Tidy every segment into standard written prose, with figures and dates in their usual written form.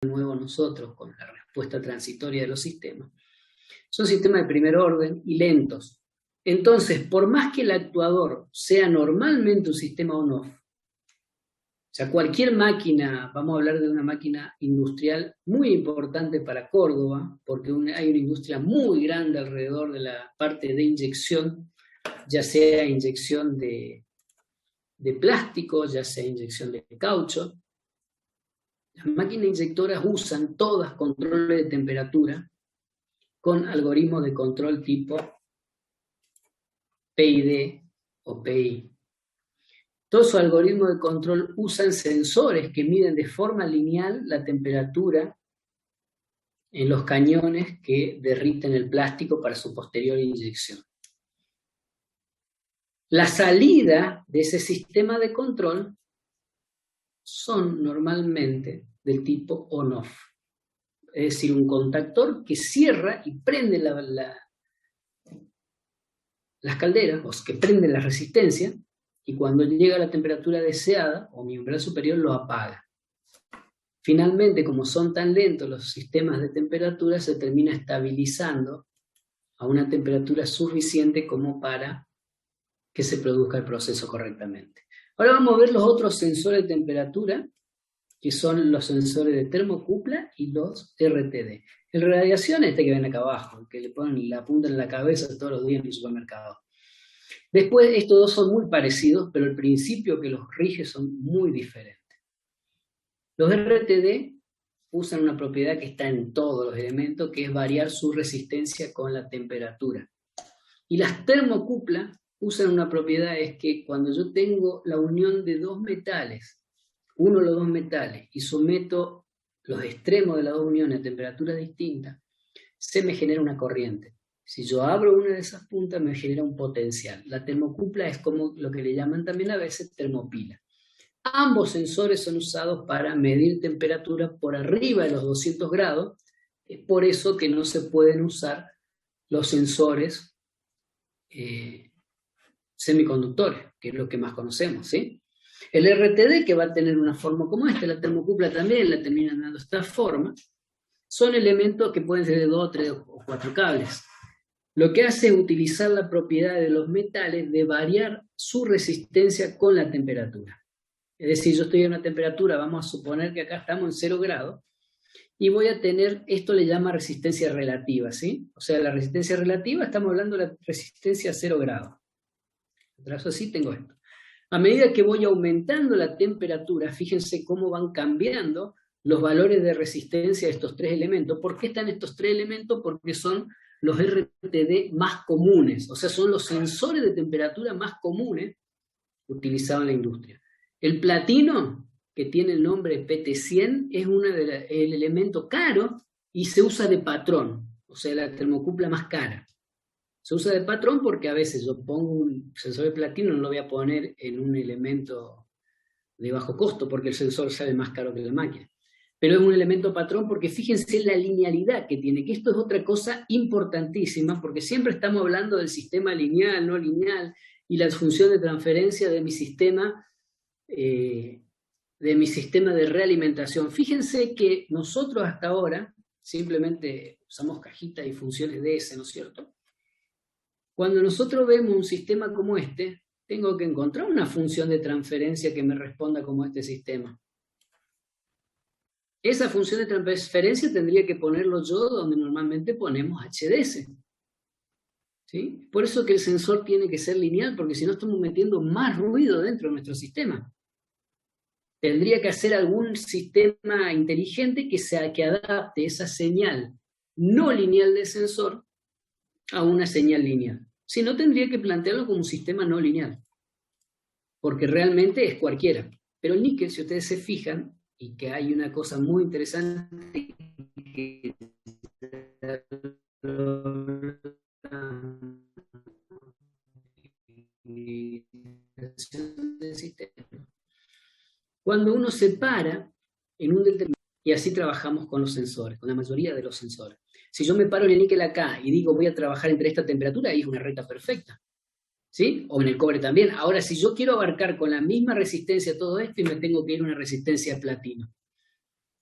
nuevo nosotros con la respuesta transitoria de los sistemas, son sistemas de primer orden y lentos. Entonces, por más que el actuador sea normalmente un sistema on-off, o sea, cualquier máquina, vamos a hablar de una máquina industrial muy importante para Córdoba, porque hay una industria muy grande alrededor de la parte de inyección, ya sea inyección de plástico, ya sea inyección de caucho. Las máquinas inyectoras usan todas controles de temperatura con algoritmos de control tipo PID o PI. Todos sus algoritmos de control usan sensores que miden de forma lineal la temperatura en los cañones que derriten el plástico para su posterior inyección. La salida de ese sistema de control son normalmente del tipo on-off, es decir, un contactor que cierra y prende las calderas, o que prende la resistencia, y cuando llega a la temperatura deseada, o mi umbral superior, lo apaga. Finalmente, como son tan lentos los sistemas de temperatura, se termina estabilizando a una temperatura suficiente como para que se produzca el proceso correctamente. Ahora vamos a ver los otros sensores de temperatura, que son los sensores de termocupla y los RTD. El radiación que ven acá abajo, el que le ponen la punta en la cabeza todos los días en el supermercado. Después, estos dos son muy parecidos, pero el principio que los rige son muy diferentes. Los RTD usan una propiedad que está en todos los elementos, que es variar su resistencia con la temperatura. Y las termocuplas usan una propiedad, es que cuando yo tengo la unión de dos metales, uno de los dos metales, y someto los extremos de las dos uniones a temperaturas distintas, se me genera una corriente. Si yo abro una de esas puntas, me genera un potencial. La termocupla es como lo que le llaman también a veces termopila. Ambos sensores son usados para medir temperatura por arriba de los 200 grados. Es por eso que no se pueden usar los sensores semiconductores, que es lo que más conocemos, ¿sí? El RTD, que va a tener una forma como esta, la termocupla también la terminan dando esta forma, son elementos que pueden ser de 2, 3 o 4 cables. Lo que hace es utilizar la propiedad de los metales de variar su resistencia con la temperatura. Es decir, yo estoy a una temperatura, vamos a suponer que acá estamos en 0 grados, y voy a tener, esto le llama resistencia relativa, ¿sí? O sea, la resistencia relativa, estamos hablando de la resistencia a 0 grados. Trazo así, tengo esto. A medida que voy aumentando la temperatura, fíjense cómo van cambiando los valores de resistencia de estos tres elementos. ¿Por qué están estos tres elementos? Porque son los RTD más comunes, o sea, son los sensores de temperatura más comunes utilizados en la industria. El platino, que tiene el nombre PT100, es el elemento caro y se usa de patrón, o sea, la termocupla más cara. Se usa de patrón porque a veces yo pongo un sensor de platino, no lo voy a poner en un elemento de bajo costo porque el sensor sale más caro que la máquina. Pero es un elemento patrón porque fíjense la linealidad que tiene, que esto es otra cosa importantísima, porque siempre estamos hablando del sistema lineal, no lineal, y la función de transferencia de mi sistema de realimentación. Fíjense que nosotros hasta ahora simplemente usamos cajitas y funciones de ese, ¿no es cierto? Cuando nosotros vemos un sistema como este, tengo que encontrar una función de transferencia que me responda como este sistema. Esa función de transferencia tendría que ponerlo yo donde normalmente ponemos HDS. ¿Sí? Por eso que el sensor tiene que ser lineal, porque si no estamos metiendo más ruido dentro de nuestro sistema. Tendría que hacer algún sistema inteligente que adapte esa señal no lineal del sensor a una señal lineal. Si no, tendría que plantearlo como un sistema no lineal, porque realmente es cualquiera. Pero el níquel, si ustedes se fijan, y que hay una cosa muy interesante que del sistema. Cuando uno se para en un determinado, y así trabajamos con los sensores, con la mayoría de los sensores. Si yo me paro en el níquel acá y digo voy a trabajar entre esta temperatura, ahí es una recta perfecta. ¿Sí? O en el cobre también. Ahora, si yo quiero abarcar con la misma resistencia todo esto, y me tengo que ir a una resistencia platino.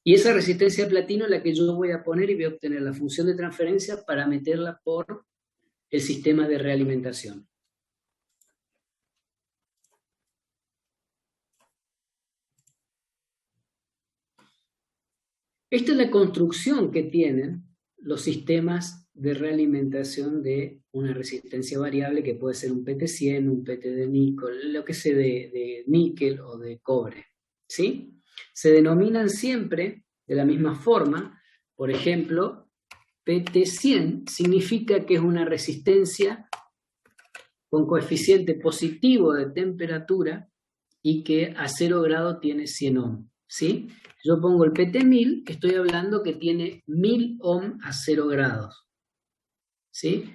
Y esa resistencia de platino es la que yo voy a poner y voy a obtener la función de transferencia para meterla por el sistema de realimentación. Esta es la construcción que tienen los sistemas de realimentación de una resistencia variable que puede ser un PT100, un PT de níquel, lo que sea de níquel o de cobre, ¿sí? Se denominan siempre de la misma forma. Por ejemplo, PT100 significa que es una resistencia con coeficiente positivo de temperatura y que a 0 grado tiene 100 ohm, ¿sí? Yo pongo el PT1000, que estoy hablando que tiene 1000 ohm a 0 grados, ¿sí?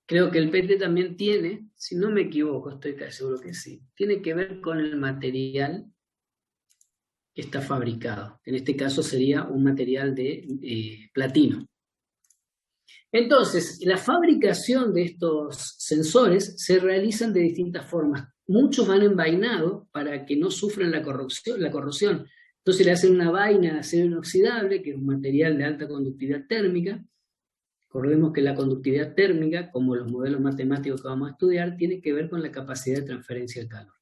Creo que el PT también tiene, si no me equivoco, estoy casi seguro que sí, tiene que ver con el material que está fabricado. En este caso sería un material de platino. Entonces, la fabricación de estos sensores se realizan de distintas formas. Muchos van envainados para que no sufran la corrosión. Entonces le hacen una vaina de acero inoxidable, que es un material de alta conductividad térmica. Recordemos que la conductividad térmica, como los modelos matemáticos que vamos a estudiar, tiene que ver con la capacidad de transferencia del calor.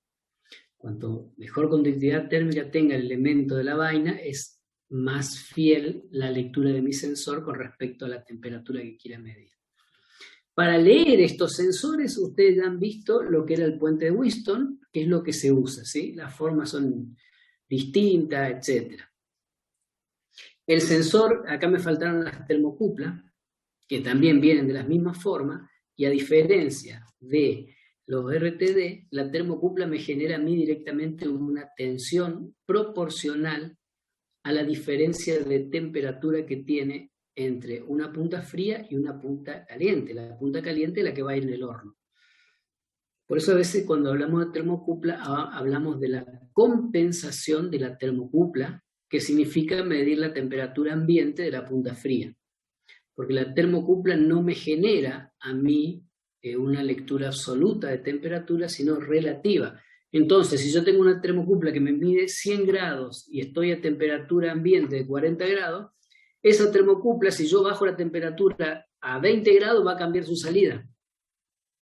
Cuanto mejor conductividad térmica tenga el elemento de la vaina, es más fiel la lectura de mi sensor con respecto a la temperatura que quiera medir. Para leer estos sensores, ustedes ya han visto lo que era el puente de Wheatstone, que es lo que se usa, ¿sí? Las formas son distintas, etc. El sensor, acá me faltaron las termocuplas, que también vienen de las mismas formas, y a diferencia de los RTD, la termocupla me genera a mí directamente una tensión proporcional a la diferencia de temperatura que tiene entre una punta fría y una punta caliente. La punta caliente es la que va a ir en el horno. Por eso a veces cuando hablamos de termocupla, hablamos de la compensación de la termocupla, que significa medir la temperatura ambiente de la punta fría. Porque la termocupla no me genera a mí una lectura absoluta de temperatura, sino relativa. Entonces, si yo tengo una termocupla que me mide 100 grados y estoy a temperatura ambiente de 40 grados, esa termocupla, si yo bajo la temperatura a 20 grados, va a cambiar su salida.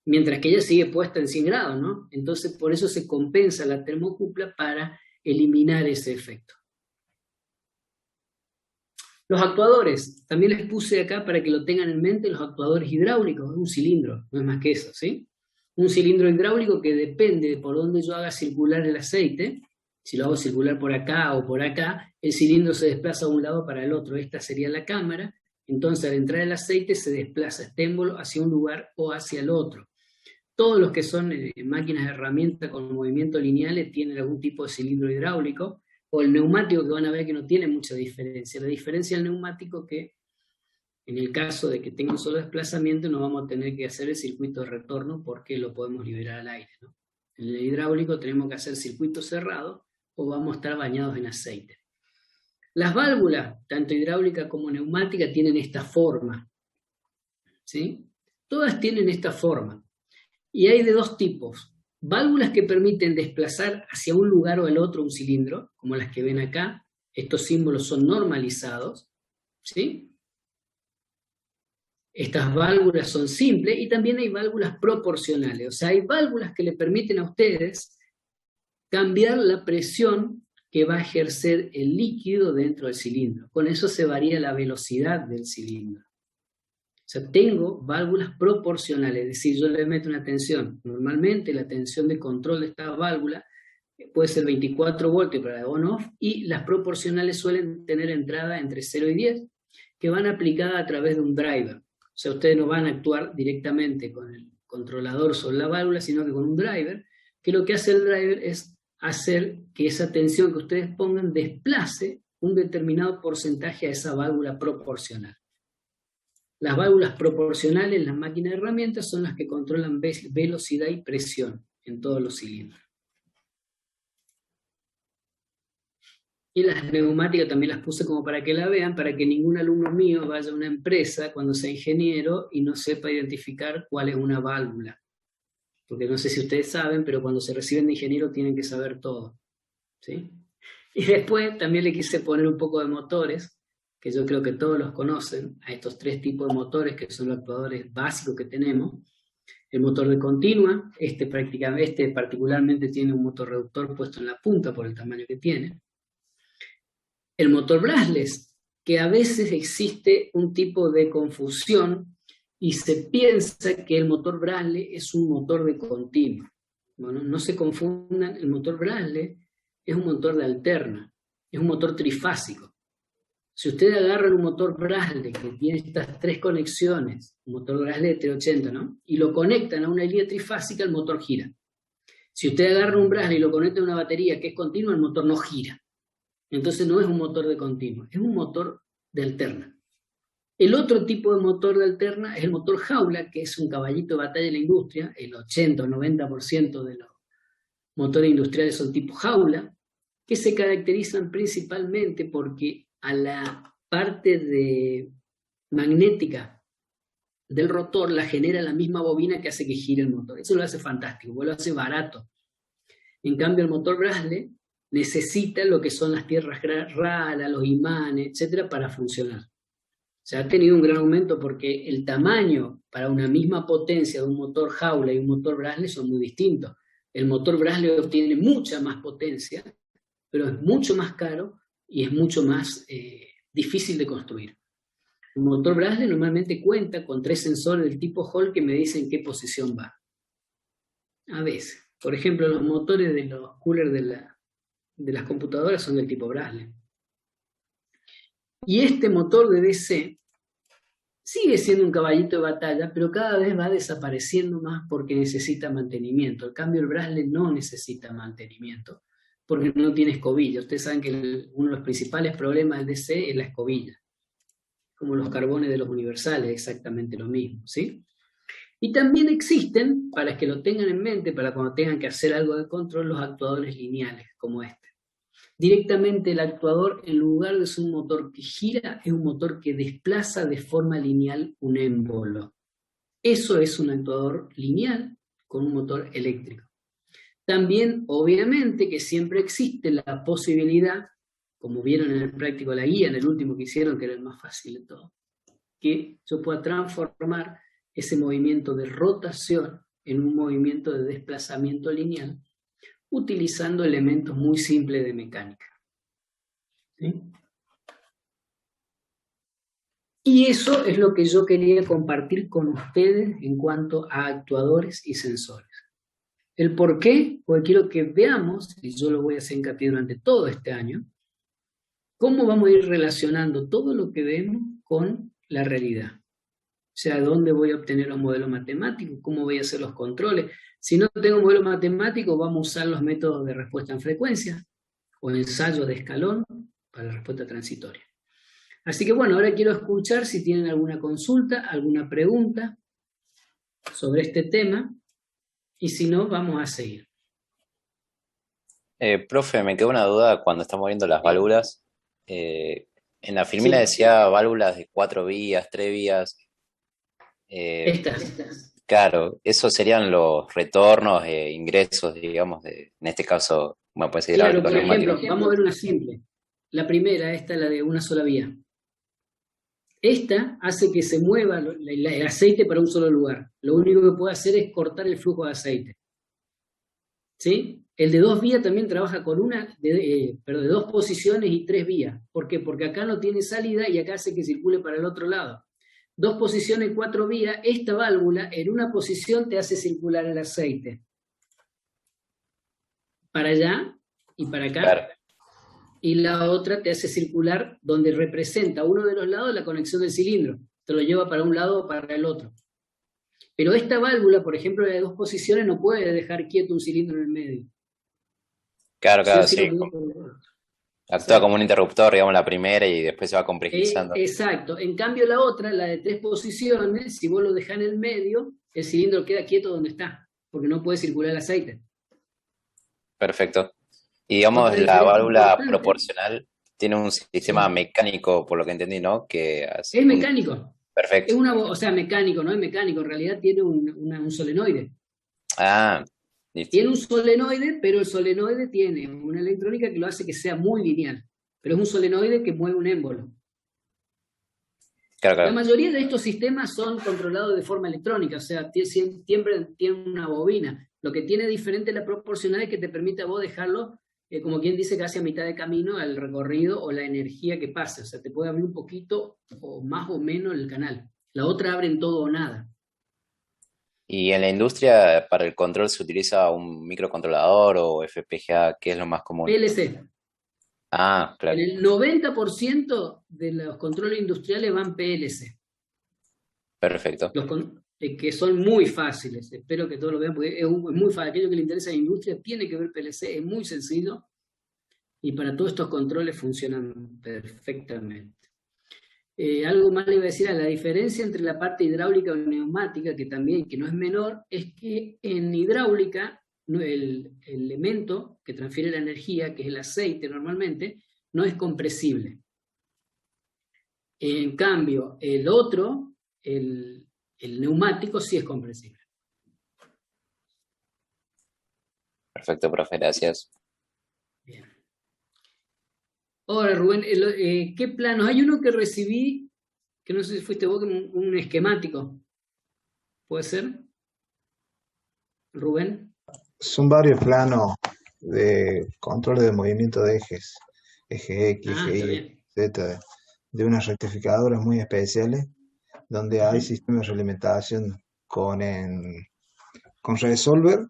Mientras que ella sigue puesta en 100 grados, ¿no? Entonces, por eso se compensa la termocupla para eliminar ese efecto. Los actuadores, también les puse acá para que lo tengan en mente, los actuadores hidráulicos, un cilindro, no es más que eso, ¿sí? Un cilindro hidráulico que depende de por dónde yo haga circular el aceite. Si lo hago circular por acá o por acá, el cilindro se desplaza de un lado para el otro. Esta sería la cámara. Entonces, al entrar el aceite, se desplaza este émbolo hacia un lugar o hacia el otro. Todos los que son máquinas de herramienta con movimiento lineales tienen algún tipo de cilindro hidráulico, o el neumático, que van a ver que no tiene mucha diferencia. La diferencia del neumático que en el caso de que tenga un solo desplazamiento no vamos a tener que hacer el circuito de retorno porque lo podemos liberar al aire, ¿no? En el hidráulico tenemos que hacer circuito cerrado o vamos a estar bañados en aceite. Las válvulas, tanto hidráulica como neumática, tienen esta forma, ¿sí? Todas tienen esta forma. Y hay de dos tipos. Válvulas que permiten desplazar hacia un lugar o el otro un cilindro, como las que ven acá. Estos símbolos son normalizados, ¿sí? Estas válvulas son simples y también hay válvulas proporcionales. O sea, hay válvulas que le permiten a ustedes cambiar la presión que va a ejercer el líquido dentro del cilindro. Con eso se varía la velocidad del cilindro. O sea, tengo válvulas proporcionales, es decir, yo le meto una tensión. Normalmente la tensión de control de esta válvula puede ser 24 voltios para on-off y las proporcionales suelen tener entrada entre 0 y 10 que van aplicadas a través de un driver. O sea, ustedes no van a actuar directamente con el controlador sobre la válvula, sino que con un driver, que lo que hace el driver es hacer que esa tensión que ustedes pongan desplace un determinado porcentaje a esa válvula proporcional. Las válvulas proporcionales en las máquinas de herramientas son las que controlan velocidad y presión en todos los cilindros. Y las neumáticas también las puse como para que la vean, para que ningún alumno mío vaya a una empresa cuando sea ingeniero y no sepa identificar cuál es una válvula. Porque no sé si ustedes saben, pero cuando se reciben de ingeniero tienen que saber todo, ¿sí? Y después también le quise poner un poco de motores, que yo creo que todos los conocen, a estos tres tipos de motores que son los actuadores básicos que tenemos. El motor de continua, este particularmente tiene un motor reductor puesto en la punta por el tamaño que tiene. El motor brushless, que a veces existe un tipo de confusión y se piensa que el motor brushless es un motor de continua. Bueno, no se confundan, el motor brushless es un motor de alterna, es un motor trifásico. Si ustedes agarran un motor Brasle que tiene estas tres conexiones, un motor Brasle T80, ¿no? Y lo conectan a una línea trifásica, el motor gira. Si ustedes agarran un Brasle y lo conectan a una batería que es continua, el motor no gira. Entonces no es un motor de continua, es un motor de alterna. El otro tipo de motor de alterna es el motor jaula, que es un caballito de batalla de la industria. El 80 o 90% de los motores industriales son tipo jaula, que se caracterizan principalmente porque a la parte magnética del rotor la genera la misma bobina que hace que gire el motor. Eso lo hace fantástico, lo hace barato. En cambio, el motor Brasle necesita lo que son las tierras raras, los imanes, etcétera, para funcionar. Se ha tenido un gran aumento porque el tamaño para una misma potencia de un motor jaula y un motor Brasle son muy distintos. El motor Brasle obtiene mucha más potencia, pero es mucho más caro y es mucho más difícil de construir. El motor Brasle normalmente cuenta con 3 sensores del tipo Hall que me dicen qué posición va. A veces. Por ejemplo, los motores de los coolers de las computadoras son del tipo Brasle. Y este motor de DC sigue siendo un caballito de batalla, pero cada vez va desapareciendo más porque necesita mantenimiento. En cambio, el Brasle no necesita mantenimiento porque no tiene escobilla. Ustedes saben que uno de los principales problemas del DC es la escobilla. Como los carbones de los universales, exactamente lo mismo, ¿sí? Y también existen, para que lo tengan en mente, para cuando tengan que hacer algo de control, los actuadores lineales, como este. Directamente el actuador, en lugar de ser un motor que gira, es un motor que desplaza de forma lineal un émbolo. Eso es un actuador lineal con un motor eléctrico. También, obviamente, que siempre existe la posibilidad, como vieron en el práctico de la guía, en el último que hicieron, que era el más fácil de todo, que yo pueda transformar ese movimiento de rotación en un movimiento de desplazamiento lineal, utilizando elementos muy simples de mecánica. ¿Sí? Y eso es lo que yo quería compartir con ustedes en cuanto a actuadores y sensores. ¿El por qué? Porque quiero que veamos, y yo lo voy a hacer hincapié durante todo este año, cómo vamos a ir relacionando todo lo que vemos con la realidad. O sea, ¿dónde voy a obtener los modelos matemáticos? ¿Cómo voy a hacer los controles? Si no tengo modelo matemático, vamos a usar los métodos de respuesta en frecuencia o ensayos de escalón para la respuesta transitoria. Así que bueno, ahora quiero escuchar si tienen alguna consulta, alguna pregunta sobre este tema, y si no, vamos a seguir. Profe, me quedó una duda cuando estamos viendo las válvulas. En la filmina decía válvulas de 4 vías, 3 vías. Estas. Claro, esos serían los retornos e ingresos, digamos, en este caso, me puede ser claro, por ejemplo, vamos a ver una simple. La primera, esta, la de una sola vía. Esta hace que se mueva el aceite para un solo lugar. Lo único que puede hacer es cortar el flujo de aceite. ¿Sí? El de 2 vías también trabaja con de 2 posiciones y 3 vías. ¿Por qué? Porque acá no tiene salida y acá hace que circule para el otro lado. 2 posiciones, 4 vías, esta válvula en una posición te hace circular el aceite. Para allá y para acá. Claro. Y la otra te hace circular donde representa uno de los lados la conexión del cilindro. Te lo lleva para un lado o para el otro. Pero esta válvula, por ejemplo, de 2 posiciones, no puede dejar quieto un cilindro en el medio. Claro, sí. Actúa como un interruptor, digamos, la primera y después se va complejizando. Exacto. En cambio, la otra, la de 3 posiciones, si vos lo dejás en el medio, el cilindro queda quieto donde está, porque no puede circular el aceite. Perfecto. Y digamos, la válvula proporcional tiene un sistema mecánico, por lo que entendí, ¿no? Es mecánico. Perfecto. Es mecánico, no es mecánico, en realidad tiene un solenoide. Ah, Listo. Tiene un solenoide, pero el solenoide tiene una electrónica que lo hace que sea muy lineal. Pero es un solenoide que mueve un émbolo. Claro, La claro. mayoría de estos sistemas son controlados de forma electrónica, o sea, siempre tienen una bobina. Lo que tiene diferente la proporcional es que te permite a vos dejarlo, como quien dice, casi a mitad de camino al recorrido o la energía que pase. O sea, te puede abrir un poquito o más o menos el canal. La otra abre en todo o nada. ¿Y en la industria para el control se utiliza un microcontrolador o FPGA? ¿Qué es lo más común? PLC. Ah, En claro. el 90% de los controles industriales van PLC. Perfecto. Que son muy fáciles. Espero que todos lo vean, porque es muy fácil. Aquello que le interesa a la industria tiene que ver PLC, es muy sencillo y para todos estos controles funcionan perfectamente. Algo más le iba a decir, a la diferencia entre la parte hidráulica y neumática, que también que no es menor, es que en hidráulica el elemento que transfiere la energía, que es el aceite normalmente, no es compresible. En cambio, el otro, el neumático, sí es compresible. Perfecto, profe, gracias. Bien. Ahora, Rubén, ¿qué planos? Hay uno que recibí, que no sé si fuiste vos, un esquemático. ¿Puede ser, Rubén? Son varios planos de control de movimiento de ejes, eje X, Ah, eje está Y, bien. Z, de unas rectificadoras muy especiales, donde hay Ujú. sistemas de realimentación con resolver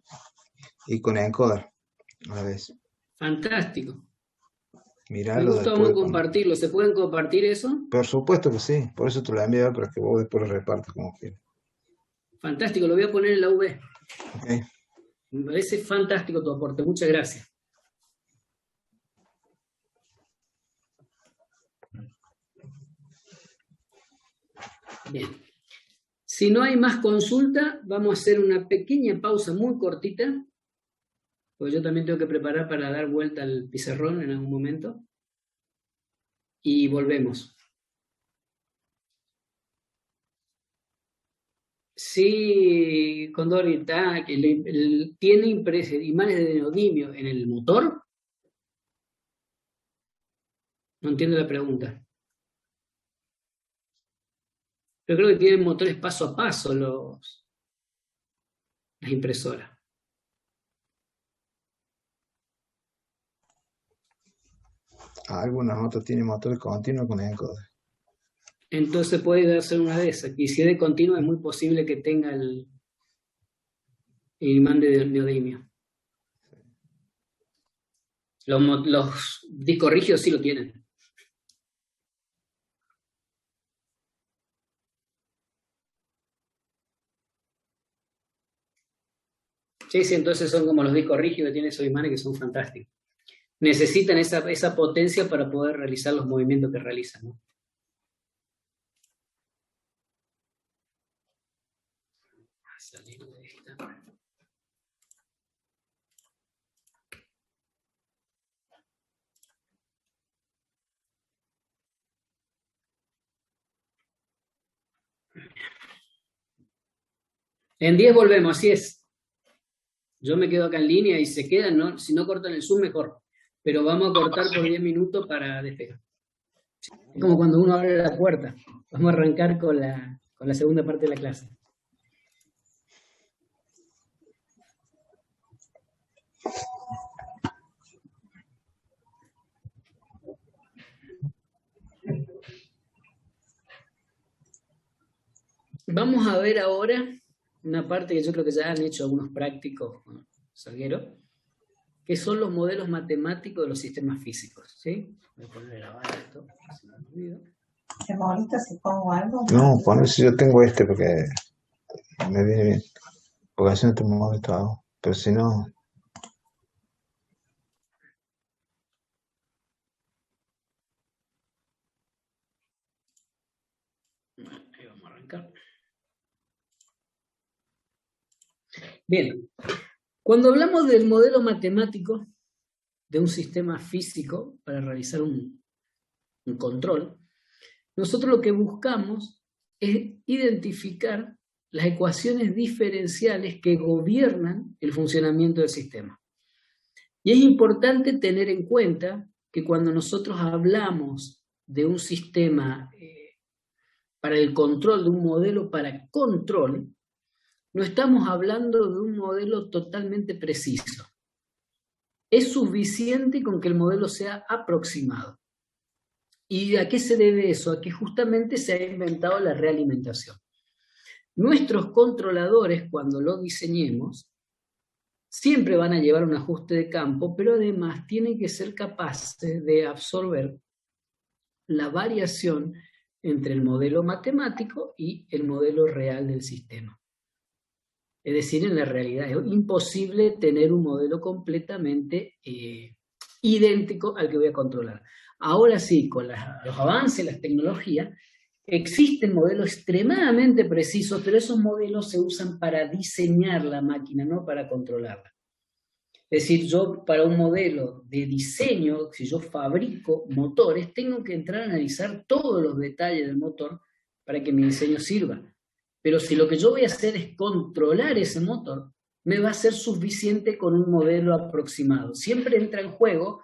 y con encoder a la vez. Fantástico. Me Mirarlo gusta, vamos después a compartirlo. ¿Se pueden compartir eso? Por supuesto que sí, por eso te lo envío para que vos después lo repartas como quieras. Fantástico, lo voy a poner en la V. ¿Ok? Me parece fantástico tu aporte. Muchas gracias. Bien. Si no hay más consulta, vamos a hacer una pequeña pausa muy cortita, porque yo también tengo que preparar para dar vuelta al pizarrón en algún momento. Y volvemos. Sí, Condori está, tiene imanes de neodimio en el motor. No entiendo la pregunta. Pero creo que tienen motores paso a paso las impresoras. Algunas otras tienen motor continuo con encoder. Entonces puede ser una de esas. Y si es de continuo, es muy posible que tenga el imán de neodimio. Los discos rígidos sí lo tienen. Sí, sí, entonces son como los discos rígidos que tienen esos imanes que son fantásticos. Necesitan esa potencia para poder realizar los movimientos que realizan, ¿no? Salir de esta. En 10 volvemos, así es. Yo me quedo acá en línea y se quedan, ¿no? Si no cortan el Zoom, mejor. Pero vamos a cortar por 10 minutos para despegar. Es como cuando uno abre la puerta. Vamos a arrancar con la segunda parte de la clase. Vamos a ver ahora una parte que yo creo que ya han hecho algunos prácticos, Salguero, que son los modelos matemáticos de los sistemas físicos. ¿Sí? Voy a poner a grabar esto, si no me olvido. ¿Se molesta si pongo algo? No, poner si yo tengo este porque me viene bien. Porque así no te molesto hago. Pero si no, Ahí vamos a arrancar. Bien, cuando hablamos del modelo matemático de un sistema físico para realizar un control, nosotros lo que buscamos es identificar las ecuaciones diferenciales que gobiernan el funcionamiento del sistema. Y es importante tener en cuenta que cuando nosotros hablamos de un sistema para el control, de un modelo para control, no estamos hablando de un modelo totalmente preciso. Es suficiente con que el modelo sea aproximado. ¿Y a qué se debe eso? A que justamente se ha inventado la realimentación. Nuestros controladores, cuando lo diseñemos, siempre van a llevar un ajuste de campo, pero además tienen que ser capaces de absorber la variación entre el modelo matemático y el modelo real del sistema. Es decir, en la realidad es imposible tener un modelo completamente idéntico al que voy a controlar. Ahora sí, con los avances de las tecnologías, existen modelos extremadamente precisos, pero esos modelos se usan para diseñar la máquina, no para controlarla. Es decir, yo para un modelo de diseño, si yo fabrico motores, tengo que entrar a analizar todos los detalles del motor para que mi diseño sirva. Pero si lo que yo voy a hacer es controlar ese motor, me va a ser suficiente con un modelo aproximado. Siempre entra en juego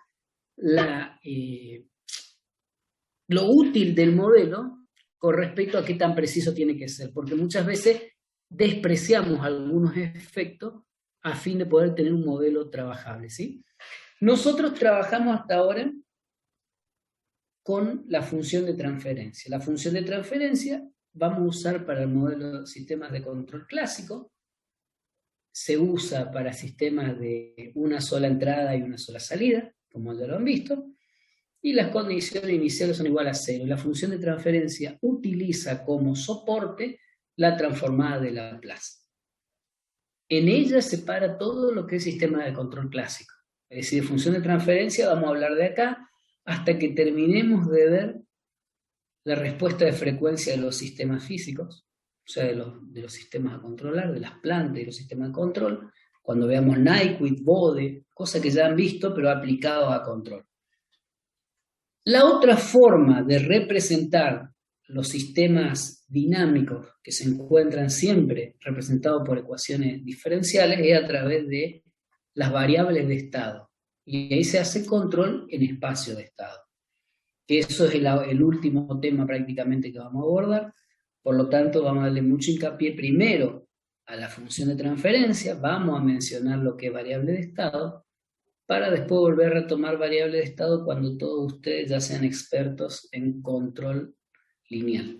lo útil del modelo con respecto a qué tan preciso tiene que ser, porque muchas veces despreciamos algunos efectos a fin de poder tener un modelo trabajable, ¿sí? Nosotros trabajamos hasta ahora con la función de transferencia. La función de transferencia vamos a usar para el modelo de sistemas de control clásico, se usa para sistemas de una sola entrada y una sola salida, como ya lo han visto, y las condiciones iniciales son igual a 0. La función de transferencia utiliza como soporte la transformada de Laplace. En ella separa todo lo que es sistema de control clásico. Es decir, de función de transferencia vamos a hablar de acá hasta que terminemos de ver la respuesta de frecuencia de los sistemas físicos, o sea, de los sistemas a controlar, de las plantas y los sistemas de control, cuando veamos Nyquist, Bode, cosas que ya han visto pero aplicados a control. La otra forma de representar los sistemas dinámicos que se encuentran siempre representados por ecuaciones diferenciales es a través de las variables de estado. Y ahí se hace control en espacio de estado. Eso es el último tema prácticamente que vamos a abordar. Por lo tanto, vamos a darle mucho hincapié primero a la función de transferencia, vamos a mencionar lo que es variable de estado, para después volver a retomar variable de estado cuando todos ustedes ya sean expertos en control lineal.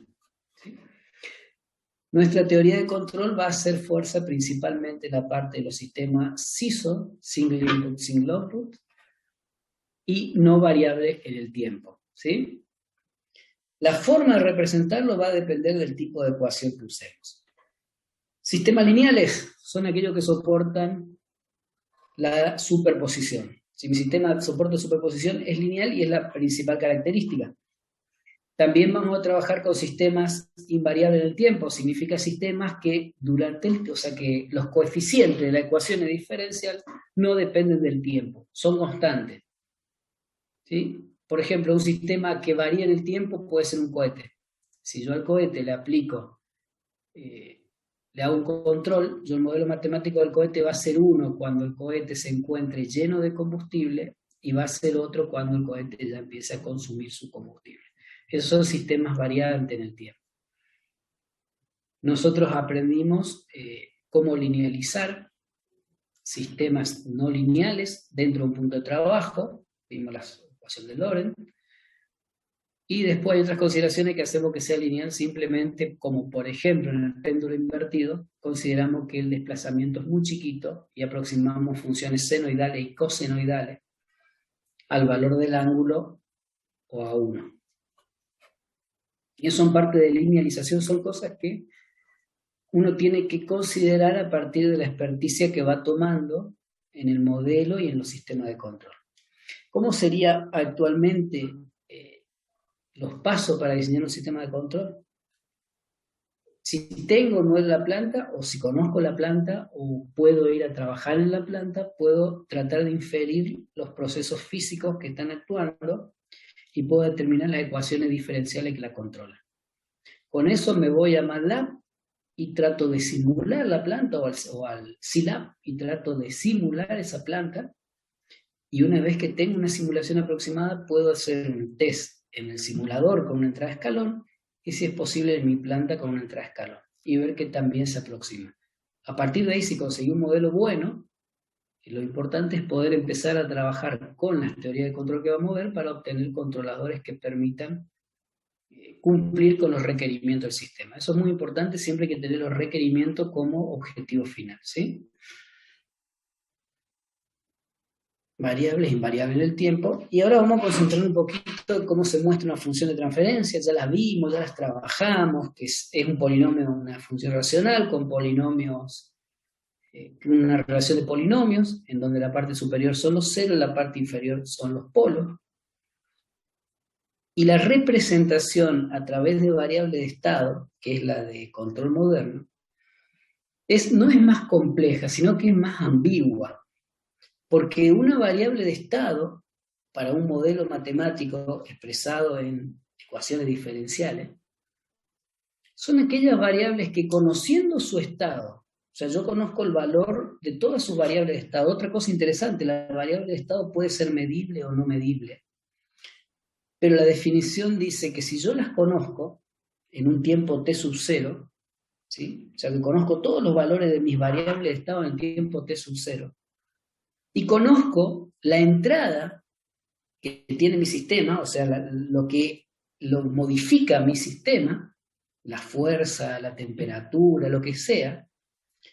¿Sí? Nuestra teoría de control va a hacer fuerza principalmente en la parte de los sistemas SISO, Single Input, Single Output, y no variable en el tiempo. ¿Sí? La forma de representarlo va a depender del tipo de ecuación que usemos. Sistemas lineales son aquellos que soportan la superposición. Si mi sistema soporta superposición es lineal y es la principal característica. También vamos a trabajar con sistemas invariables en el tiempo. Significa sistemas que que los coeficientes de la ecuación diferencial no dependen del tiempo, son constantes. ¿Sí? Por ejemplo, un sistema que varía en el tiempo puede ser un cohete. Si yo al cohete le aplico, le hago un control, yo el modelo matemático del cohete va a ser 1 cuando el cohete se encuentre lleno de combustible y va a ser otro cuando el cohete ya empiece a consumir su combustible. Esos son sistemas variantes en el tiempo. Nosotros aprendimos cómo linealizar sistemas no lineales dentro de un punto de trabajo, vimos la ecuación de Lorentz, y después hay otras consideraciones que hacemos que sea lineal simplemente, como por ejemplo en el péndulo invertido, consideramos que el desplazamiento es muy chiquito y aproximamos funciones senoidales y cosenoidales al valor del ángulo o a 1. Y eso son parte de linealización, son cosas que uno tiene que considerar a partir de la experticia que va tomando en el modelo y en los sistemas de control. ¿Cómo sería actualmente los pasos para diseñar un sistema de control? Si tengo no en la planta, o si conozco la planta, o puedo ir a trabajar en la planta, puedo tratar de inferir los procesos físicos que están actuando y puedo determinar las ecuaciones diferenciales que la controlan. Con eso me voy a MATLAB y trato de simular la planta, o al SILAB, y trato de simular esa planta, y una vez que tengo una simulación aproximada, puedo hacer un test en el simulador con una entrada a escalón, y si es posible en mi planta con una entrada a escalón, y ver que también se aproxima. A partir de ahí, si conseguí un modelo bueno, lo importante es poder empezar a trabajar con las teorías de control que vamos a ver para obtener controladores que permitan cumplir con los requerimientos del sistema. Eso es muy importante, siempre hay que tener los requerimientos como objetivo final, ¿sí? Variables, invariables en el tiempo. Y ahora vamos a concentrar un poquito en cómo se muestra una función de transferencia. Ya las vimos, ya las trabajamos, que es un polinomio, una función racional con polinomios, una relación de polinomios, en donde la parte superior son los ceros, la parte inferior son los polos. Y la representación a través de variable de estado, que es la de control moderno, no es más compleja, sino que es más ambigua. Porque una variable de estado, para un modelo matemático expresado en ecuaciones diferenciales, son aquellas variables que, conociendo su estado, o sea, yo conozco el valor de todas sus variables de estado. Otra cosa interesante, la variable de estado puede ser medible o no medible. Pero la definición dice que si yo las conozco en un tiempo t sub 0, ¿sí? O sea, que conozco todos los valores de mis variables de estado en el tiempo t sub 0, y conozco la entrada que tiene mi sistema, o sea, lo que lo modifica mi sistema, la fuerza, la temperatura, lo que sea.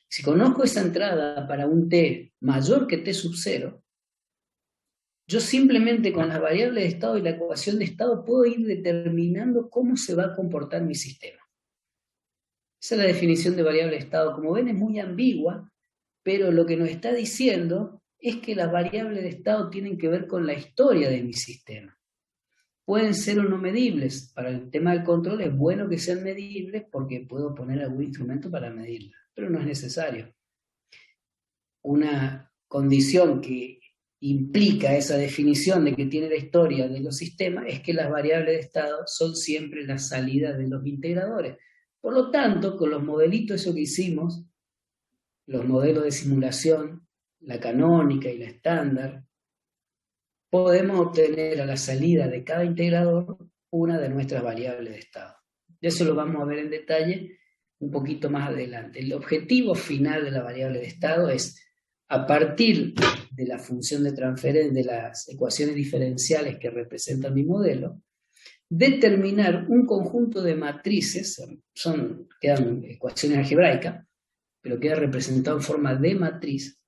Si conozco esa entrada para un t mayor que t sub 0, yo simplemente con las variables de estado y la ecuación de estado puedo ir determinando cómo se va a comportar mi sistema. Esa es la definición de variable de estado. Como ven, es muy ambigua, pero lo que nos está diciendo es que las variables de estado tienen que ver con la historia de mi sistema. Pueden ser o no medibles. Para el tema del control es bueno que sean medibles porque puedo poner algún instrumento para medirlas, pero no es necesario. Una condición que implica esa definición de que tiene la historia de los sistemas es que las variables de estado son siempre la salida de los integradores. Por lo tanto, con los modelitos eso que hicimos, los modelos de simulación, la canónica y la estándar, podemos obtener a la salida de cada integrador una de nuestras variables de estado. Eso lo vamos a ver en detalle un poquito más adelante. El objetivo final de la variable de estado es, a partir de la función de transferencia, de las ecuaciones diferenciales que representan mi modelo, determinar un conjunto de matrices, quedan ecuaciones algebraicas, pero queda representado en forma de matriz,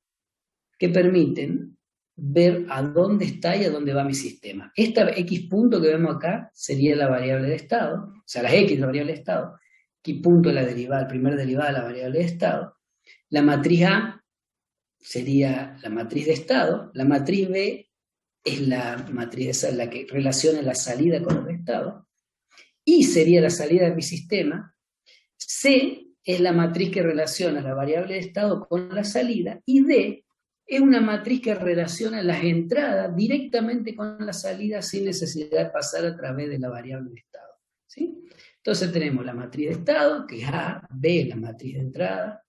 que permiten ver a dónde está y a dónde va mi sistema. Esta X punto que vemos acá sería la variable de estado, o sea, las X, la variable de estado, X punto es la derivada, el primer derivada de la variable de estado, la matriz A sería la matriz de estado, la matriz B es la matriz la que relaciona la salida con los estados, I sería la salida de mi sistema, C es la matriz que relaciona la variable de estado con la salida, y D es una matriz que relaciona las entradas directamente con la salida sin necesidad de pasar a través de la variable de estado, ¿sí? Entonces tenemos la matriz de estado, que es A, B la matriz de entrada,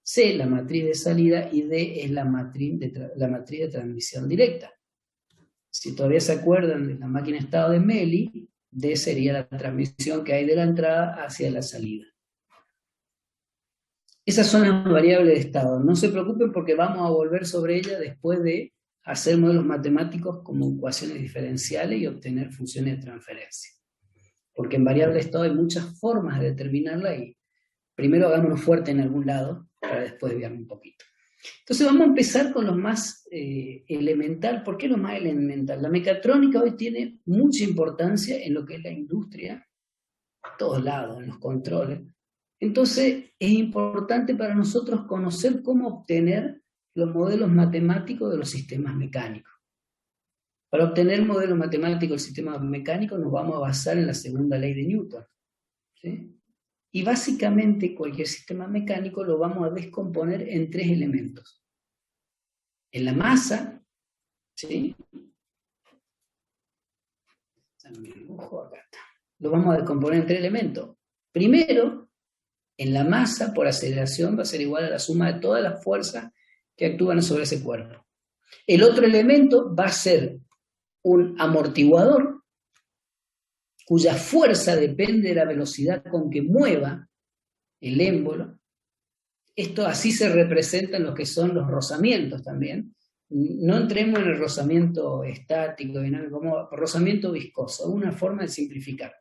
C la matriz de salida, y D es la matriz de transmisión directa. Si todavía se acuerdan de la máquina de estado de Meli, D sería la transmisión que hay de la entrada hacia la salida. Esas son las variables de estado. No se preocupen porque vamos a volver sobre ellas después de hacer modelos matemáticos como ecuaciones diferenciales y obtener funciones de transferencia. Porque en variable de estado hay muchas formas de determinarla y primero hagámonos fuerte en algún lado para después desviarme un poquito. Entonces vamos a empezar con lo más elemental. ¿Por qué lo más elemental? La mecatrónica hoy tiene mucha importancia en lo que es la industria, a todos lados, en los controles. Entonces es importante para nosotros conocer cómo obtener los modelos matemáticos de los sistemas mecánicos. Para obtener modelos matemáticos del sistema mecánico nos vamos a basar en la segunda ley de Newton, ¿sí? Y básicamente cualquier sistema mecánico lo vamos a descomponer en tres elementos. En la masa, ¿sí? Lo vamos a descomponer en tres elementos. Primero, en la masa por aceleración va a ser igual a la suma de todas las fuerzas que actúan sobre ese cuerpo. El otro elemento va a ser un amortiguador cuya fuerza depende de la velocidad con que mueva el émbolo. Esto así se representa en lo que son los rozamientos también. No entremos en el rozamiento estático, como rozamiento viscoso, una forma de simplificar.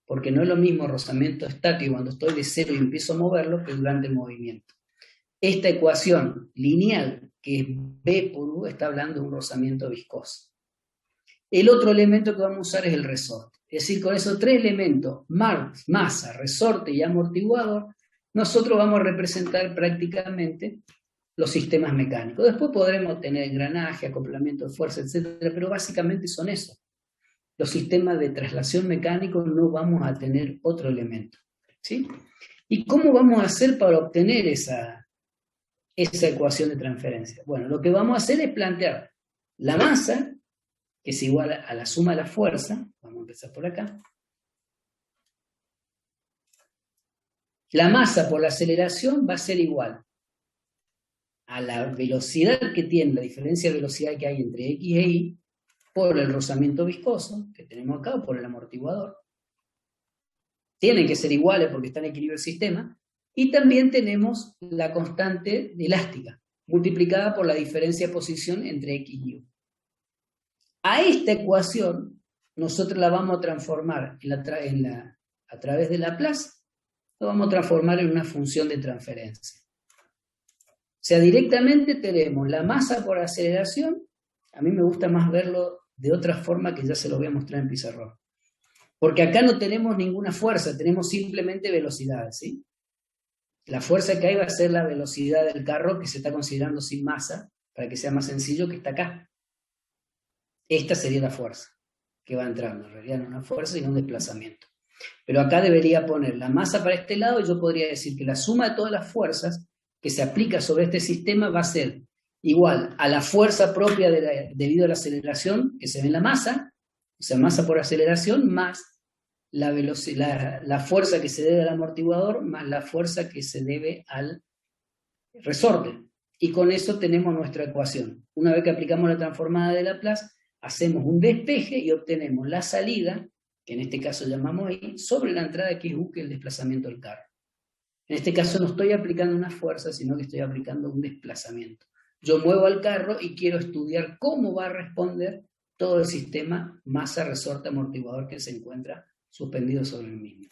Porque no es lo mismo rozamiento estático cuando estoy de cero y empiezo a moverlo que durante el movimiento. Esta ecuación lineal, que es B por U, está hablando de un rozamiento viscoso. El otro elemento que vamos a usar es el resorte. Es decir, con esos tres elementos, masa, resorte y amortiguador, nosotros vamos a representar prácticamente los sistemas mecánicos. Después podremos tener engranaje, acoplamiento de fuerza, etc. Pero básicamente son eso. Los sistemas de traslación mecánico no vamos a tener otro elemento, ¿sí? ¿Y cómo vamos a hacer para obtener esa ecuación de transferencia? Bueno, lo que vamos a hacer es plantear la masa, que es igual a la suma de la fuerza. Vamos a empezar por acá. La masa por la aceleración va a ser igual a la velocidad que tiene, la diferencia de velocidad que hay entre X e Y, por el rozamiento viscoso que tenemos acá, o por el amortiguador. Tienen que ser iguales porque está en equilibrio el sistema. Y también tenemos la constante elástica, multiplicada por la diferencia de posición entre X y Y. A esta ecuación, nosotros la vamos a transformar a través de Laplace, lo vamos a transformar en una función de transferencia. O sea, directamente tenemos la masa por aceleración. A mí me gusta más verlo de otra forma, que ya se lo voy a mostrar en pizarrón. Porque acá no tenemos ninguna fuerza, tenemos simplemente velocidad, ¿sí? La fuerza que hay va a ser la velocidad del carro, que se está considerando sin masa, para que sea más sencillo, que está acá. Esta sería la fuerza que va entrando. En realidad no es una fuerza, sino un desplazamiento. Pero acá debería poner la masa para este lado, y yo podría decir que la suma de todas las fuerzas que se aplica sobre este sistema va a ser igual a la fuerza propia debido a la aceleración que se ve en la masa, o sea, masa por aceleración, más la fuerza que se debe al amortiguador, más la fuerza que se debe al resorte. Y con eso tenemos nuestra ecuación. Una vez que aplicamos la transformada de Laplace, hacemos un despeje y obtenemos la salida, que en este caso llamamos I, sobre la entrada que es U, que es el desplazamiento del carro. En este caso no estoy aplicando una fuerza, sino que estoy aplicando un desplazamiento. Yo muevo al carro y quiero estudiar cómo va a responder todo el sistema masa, resorte, amortiguador que se encuentra suspendido sobre el mismo.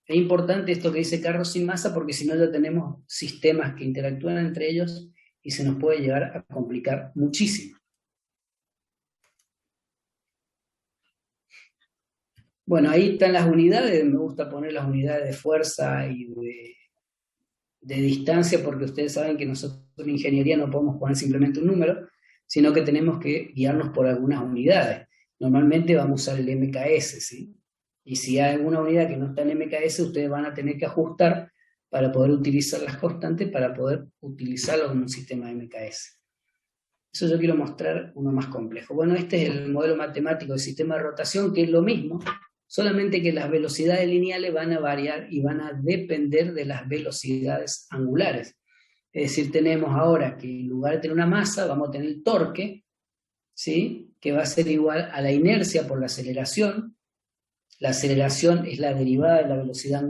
Es importante esto que dice carro sin masa, porque si no ya tenemos sistemas que interactúan entre ellos y se nos puede llegar a complicar muchísimo. Bueno, ahí están las unidades. Me gusta poner las unidades de fuerza y de distancia, porque ustedes saben que nosotros en ingeniería no podemos poner simplemente un número, sino que tenemos que guiarnos por algunas unidades. Normalmente vamos a usar el MKS, ¿sí? Y si hay alguna unidad que no está en MKS, ustedes van a tener que ajustar para poder utilizar las constantes, para poder utilizarlo como un sistema de MKS. Eso yo quiero mostrar uno más complejo. Bueno, este es el modelo matemático del sistema de rotación, que es lo mismo, solamente que las velocidades lineales van a variar y van a depender de las velocidades angulares. Es decir, tenemos ahora que en lugar de tener una masa, vamos a tener el torque, ¿sí? Que va a ser igual a la inercia por la aceleración. La aceleración es la derivada de la velocidad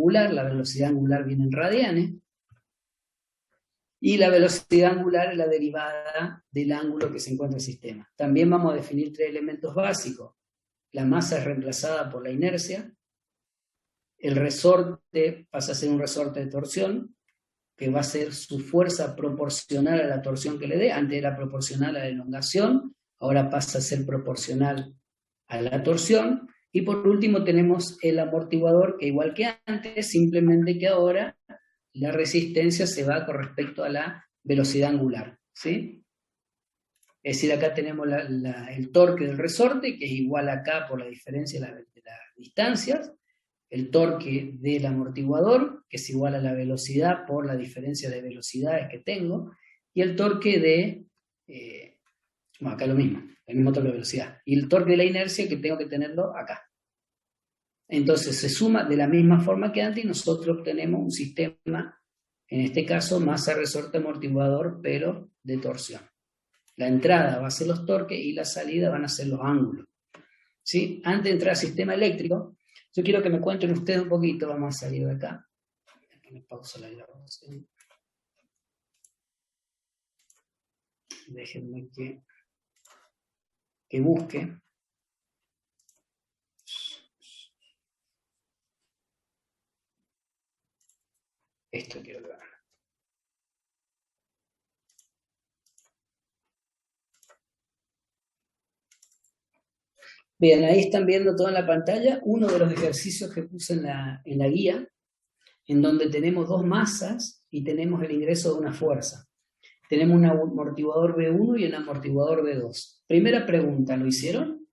angular viene en radianes, y la velocidad angular es la derivada del ángulo que se encuentra en el sistema. También vamos a definir tres elementos básicos. La masa es reemplazada por la inercia, el resorte pasa a ser un resorte de torsión, que va a ser su fuerza proporcional a la torsión que le dé. Antes era proporcional a la elongación, ahora pasa a ser proporcional a la torsión. Y por último tenemos el amortiguador, que igual que antes, simplemente que ahora la resistencia se va con respecto a la velocidad angular, ¿sí? Es decir, acá tenemos el torque del resorte, que es igual acá por la diferencia de las distancias, el torque del amortiguador, que es igual a la velocidad por la diferencia de velocidades que tengo, y el torque de, bueno, acá lo mismo, el mismo torque de velocidad, y el torque de la inercia, que tengo que tenerlo acá. Entonces se suma de la misma forma que antes y nosotros obtenemos un sistema, en este caso masa, resorte, amortiguador, pero de torsión. La entrada va a ser los torques y la salida van a ser los ángulos. ¿Sí? Antes de entrar al sistema eléctrico, yo quiero que me cuenten ustedes un poquito, vamos a salir de acá. Pausa la grabación. Déjenme que busque. Esto quiero ver. Bien, ahí están viendo toda la pantalla uno de los ejercicios que puse en la guía, en donde tenemos dos masas y tenemos el ingreso de una fuerza. Tenemos un amortiguador B1 y un amortiguador B2. Primera pregunta, ¿lo hicieron?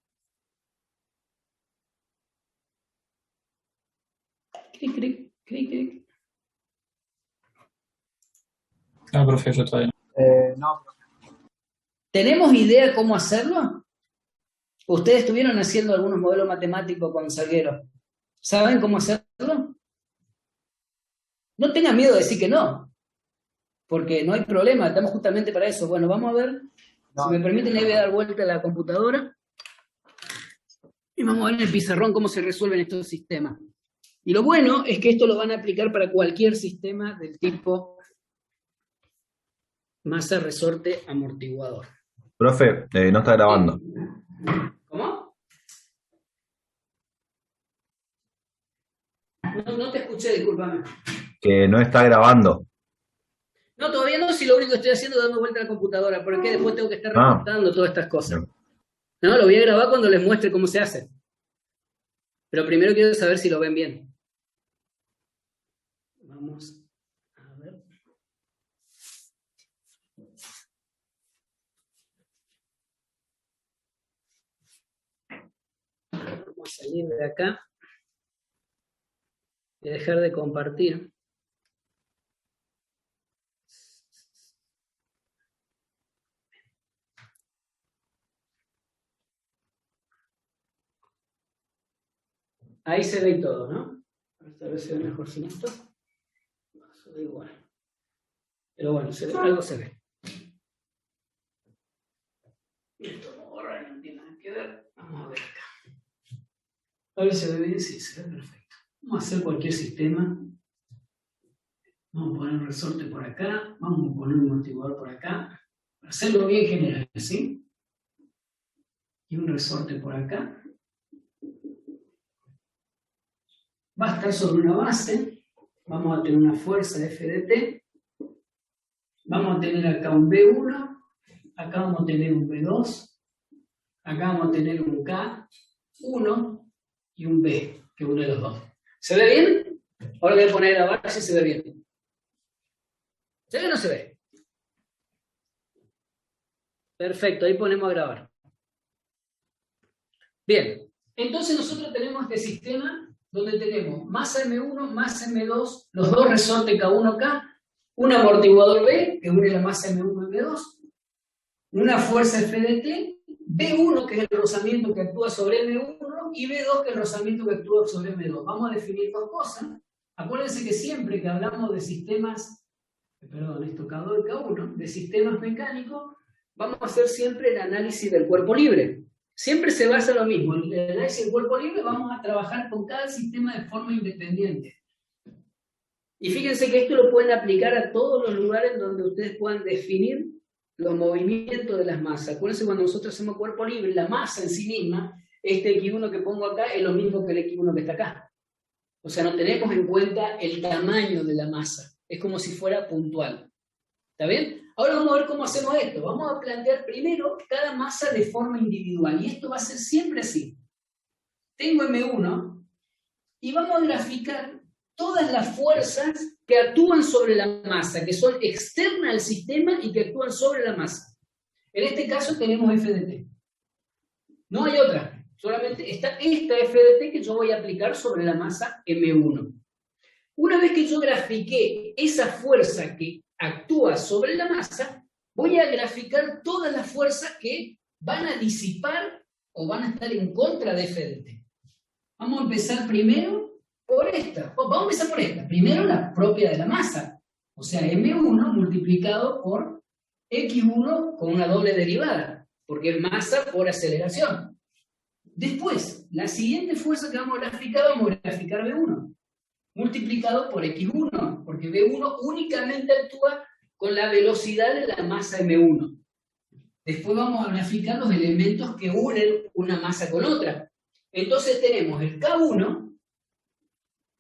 Clic, clic, clic, clic. No, profe, yo todavía No. ¿Tenemos idea cómo hacerlo? Ustedes estuvieron haciendo algunos modelos matemáticos con Salguero. ¿Saben cómo hacerlo? No tengan miedo de decir que no, porque no hay problema, estamos justamente para eso. Bueno, vamos a ver, si me permiten, le voy a dar vuelta a la computadora y vamos a ver en el pizarrón cómo se resuelven estos sistemas. Y lo bueno es que esto lo van a aplicar para cualquier sistema del tipo masa, resorte, amortiguador. Profe, no está grabando. ¿Cómo? No te escuché, discúlpame. Que no está grabando. No, todavía no, si lo único que estoy haciendo es dando vuelta a la computadora, porque después tengo que estar reportando todas estas cosas. No, lo voy a grabar cuando les muestre cómo se hace. Pero primero quiero saber si lo ven bien. Vamos a ver. Vamos a salir de acá y dejar de compartir. Ahí se ve todo, ¿no? Esta vez se ve mejor sin esto. No, se ve igual. Pero bueno, algo se ve. Esto no borra, no tiene nada que ver. Vamos a ver acá. A ver si se ve bien, sí, se ve perfecto. Vamos a hacer cualquier sistema. Vamos a poner un resorte por acá. Vamos a poner un amortiguador por acá. Para hacerlo bien general, ¿sí? Y un resorte por acá. Va a estar sobre una base, vamos a tener una fuerza F de T, vamos a tener acá un B1, acá vamos a tener un B2, acá vamos a tener un K1 y un B, que es uno de los dos. ¿Se ve bien? Ahora voy a poner a grabar si se ve bien. ¿Se ve o no se ve? Perfecto, ahí ponemos a grabar. Bien, entonces nosotros tenemos este sistema donde tenemos masa M1, masa M2, los dos resortes K1K, un amortiguador B, que une la masa M1 y M2, una fuerza F de T, B1, que es el rozamiento que actúa sobre M1, y B2, que es el rozamiento que actúa sobre M2. Vamos a definir dos cosas. Acuérdense que siempre que hablamos de sistemas, esto K2 y K1, de sistemas mecánicos, vamos a hacer siempre el análisis del cuerpo libre. Siempre se basa en lo mismo. En el análisis del cuerpo libre vamos a trabajar con cada sistema de forma independiente. Y fíjense que esto lo pueden aplicar a todos los lugares donde ustedes puedan definir los movimientos de las masas. Acuérdense, cuando nosotros hacemos cuerpo libre, la masa en sí misma, este X1 que pongo acá es lo mismo que el X1 que está acá. O sea, no tenemos en cuenta el tamaño de la masa. Es como si fuera puntual. ¿Está bien? Ahora vamos a ver cómo hacemos esto. Vamos a plantear primero cada masa de forma individual. Y esto va a ser siempre así. Tengo M1 y vamos a graficar todas las fuerzas que actúan sobre la masa, que son externas al sistema y que actúan sobre la masa. En este caso tenemos F de T. No hay otra. Solamente está esta F de T que yo voy a aplicar sobre la masa M1. Una vez que yo grafiqué esa fuerza que actúa sobre la masa, voy a graficar todas las fuerzas que van a disipar o van a estar en contra de F de T. Vamos a empezar primero por esta. Vamos a empezar por esta. Primero la propia de la masa. O sea, M1 multiplicado por X1 con una doble derivada. Porque es masa por aceleración. Después, la siguiente fuerza que vamos a graficar B1. Multiplicado por X1. Porque B1 únicamente actúa con la velocidad de la masa M1. Después vamos a graficar los elementos que unen una masa con otra. Entonces tenemos el K1